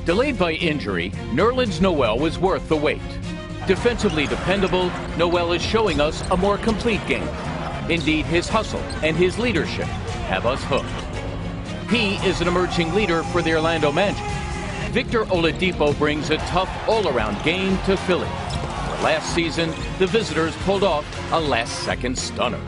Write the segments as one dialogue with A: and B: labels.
A: Delayed by injury, Nerlens Noel was worth the wait. Defensively dependable, Noel is showing us a more complete game. Indeed, his hustle and his leadership have us hooked. He is an emerging leader for the Orlando Magic. Victor Oladipo brings a tough all-around game to Philly. For last season, the visitors pulled off a last-second stunner.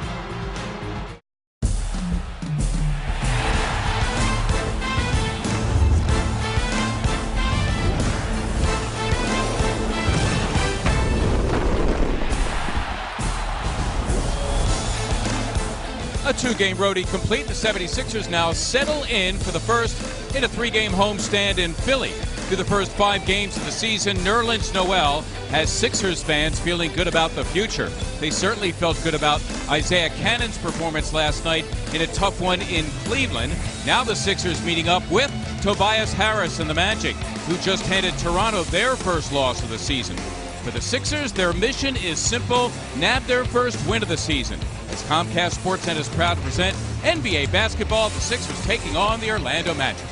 B: A two-game roadie complete. The 76ers now settle in for the first in a three-game homestand in Philly. Through the first 5 games of the season, Nerlens Noel has Sixers fans feeling good about the future. They certainly felt good about Isaiah Cannon's performance last night in a tough one in Cleveland. Now the Sixers meeting up with Tobias Harris and the Magic, who just handed Toronto their first loss of the season. For the Sixers, their mission is simple: nab their first win of the season. As Comcast SportsNet is proud to present NBA basketball, the Sixers taking on the Orlando Magic.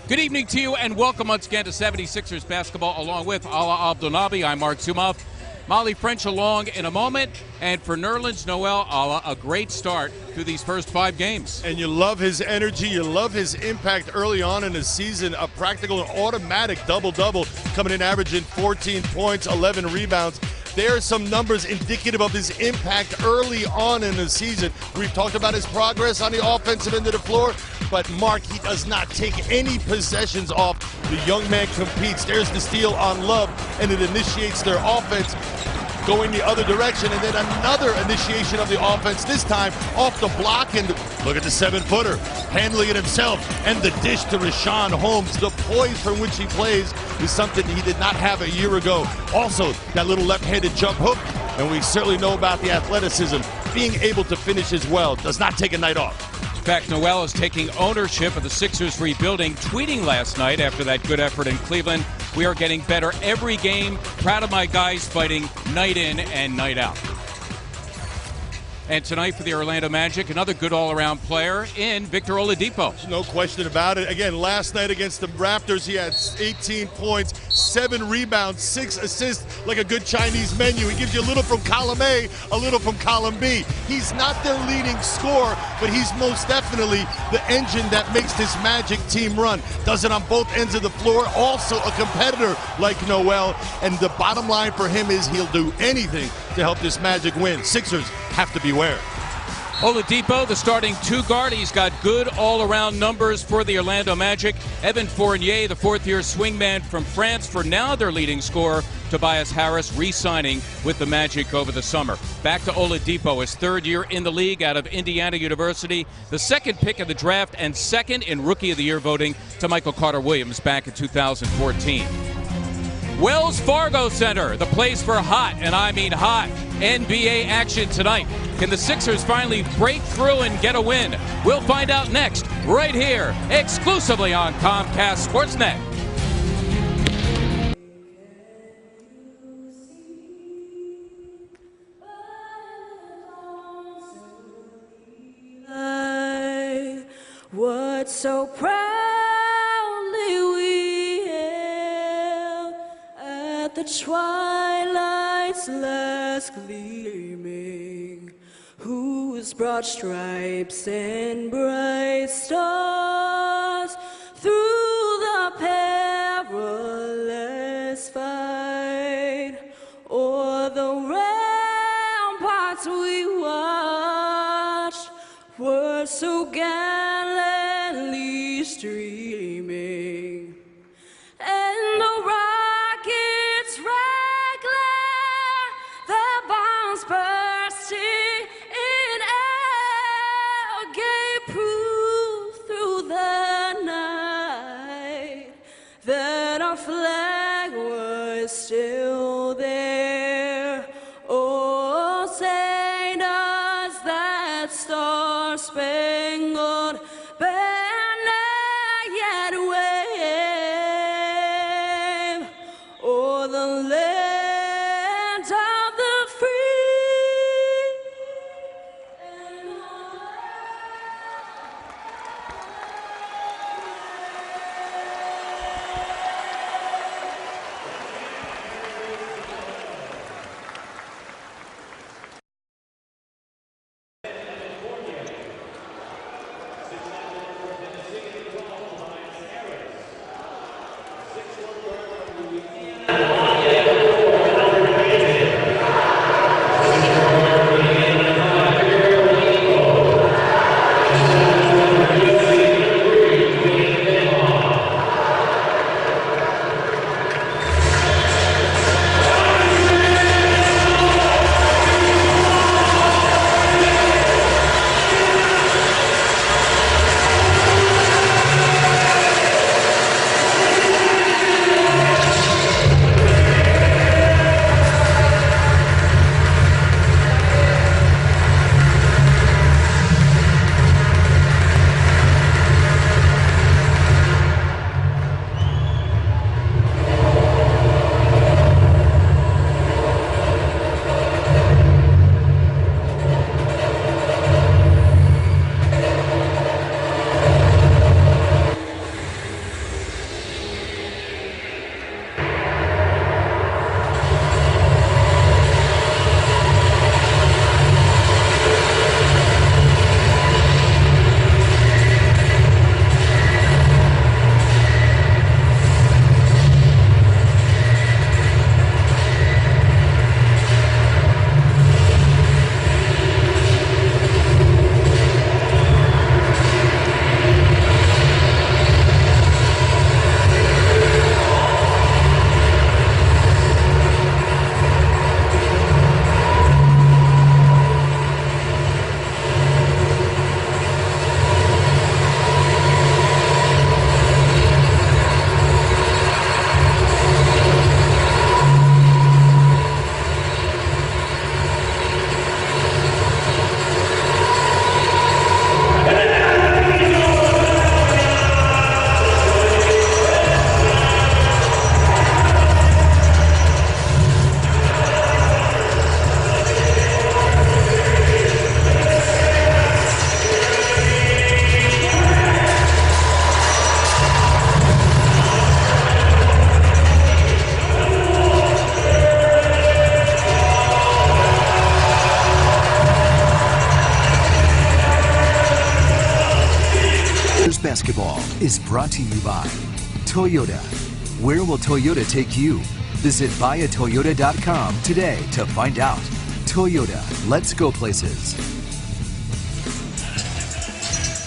B: Good evening to you and welcome once again to 76ers basketball along with Ala Abdelnaby. I'm Mark Zumov. Molly French along in a moment. And for Nerlens Noel, Ala, a great start through these first 5 games.
C: And you love his energy, you love his impact early on in the season. A practical and automatic double-double, coming in averaging 14 points, 11 rebounds. There are some numbers indicative of his impact early on in the season. We've talked about his progress on the offensive end of the floor, but Mark, he does not take any possessions off. The young man competes. There's the steal on Love, and it initiates their offense going the other direction, and then another initiation of the offense, this time off the block, and look at the 7-footer, handling it himself, and the dish to Richaun Holmes. The poise from which he plays is something he did not have a year ago. Also, that little left-handed jump hook, and we certainly know about the athleticism. Being able to finish as well, does not take a night off.
B: In fact, Noel is taking ownership of the Sixers rebuilding, tweeting last night after that good effort in Cleveland: "We are getting better every game. Proud of my guys fighting night in and night out." And tonight for the Orlando Magic, another good all-around player in Victor Oladipo.
C: No question about it. Again, last night against the Raptors, he had 18 points, 7 rebounds, 6 assists, like a good Chinese menu. He gives you a little from column A, a little from column B. He's not their leading scorer, but he's most definitely the engine that makes this Magic team run. Does it on both ends of the floor. Also a competitor like Noel. And the bottom line for him is he'll do anything to help this Magic win. Sixers have to beware.
B: Oladipo, the starting 2 guard. He's got good all-around numbers for the Orlando Magic. Evan Fournier, the 4th-year swingman from France, for now their leading scorer. Tobias Harris re-signing with the Magic over the summer. Back to Oladipo, his 3rd year in the league out of Indiana University. The 2nd pick of the draft and 2nd in Rookie of the Year voting to Michael Carter-Williams back in 2014. Wells Fargo Center, the place for hot, and I mean hot, NBA action tonight. Can the Sixers finally break through and get a win? We'll find out next, right here, exclusively on Comcast SportsNet.
D: What so proudly we hailed at the twilight's last gleaming, whose broad stripes and bright stars through the perilous fight o'er the ramparts we watched were so gallantly streaming, and the rockets regular, the bombs bursting in air, gave proof through the night that our flag was still there. Oh, say does that star-spangled banner yet wave o'er the land of the free and all
E: is brought to you by Toyota. Where will Toyota take you? Visit buyatoyota.com today to find out. Toyota, let's go places.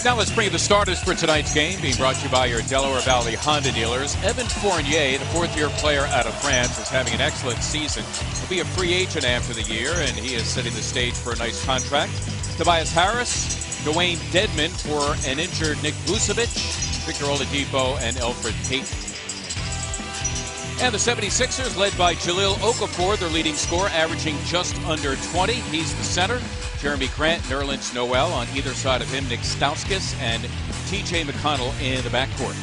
B: Now let's bring you the starters for tonight's game, being brought to you by your Delaware Valley Honda dealers. Evan Fournier, the fourth-year player out of France, is having an excellent season. He'll be a free agent after the year, and he is setting the stage for a nice contract. Tobias Harris, Dwayne Dedman for an injured Nick Vucevic, Victor Oladipo, and Elfrid Payton. And the 76ers, led by Jahlil Okafor, their leading scorer, averaging just under 20. He's the center. Jeremy Grant, Nerlens Noel on either side of him, Nick Stauskas and T.J. McConnell in the backcourt.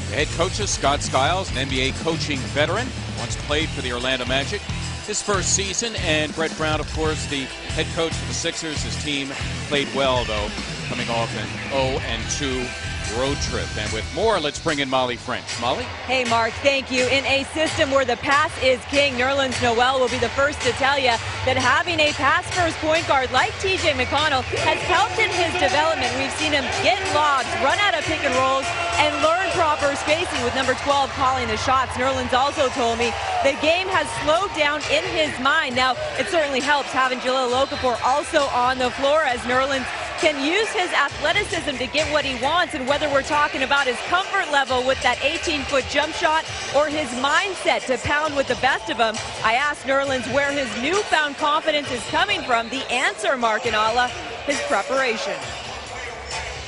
B: The head coach is Scott Skiles, an NBA coaching veteran, once played for the Orlando Magic. His first season, and Brett Brown, of course, the head coach for the Sixers. His team played well, though, coming off an 0-2 road trip. And with more, let's bring in Molly French. Molly?
F: Hey, Mark, thank you. In a system where the pass is king, Nerlens Noel will be the first to tell you that having a pass-first point guard like T.J. McConnell has helped in his development. We've seen him get lobs, run out of pick and rolls, and learn proper spacing with number 12 calling the shots. Nerlens also told me the game has slowed down in his mind. Now, it certainly helps having Jahlil Okafor also on the floor, as Nerlens can use his athleticism to get what he wants, and whether we're talking about his comfort level with that 18-foot jump shot or his mindset to pound with the best of them. I asked Nerlens where his newfound confidence is coming from. The answer, Mark and Allah, his preparation.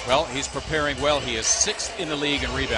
B: Well, he's preparing well. He is 6th in the league in rebounds.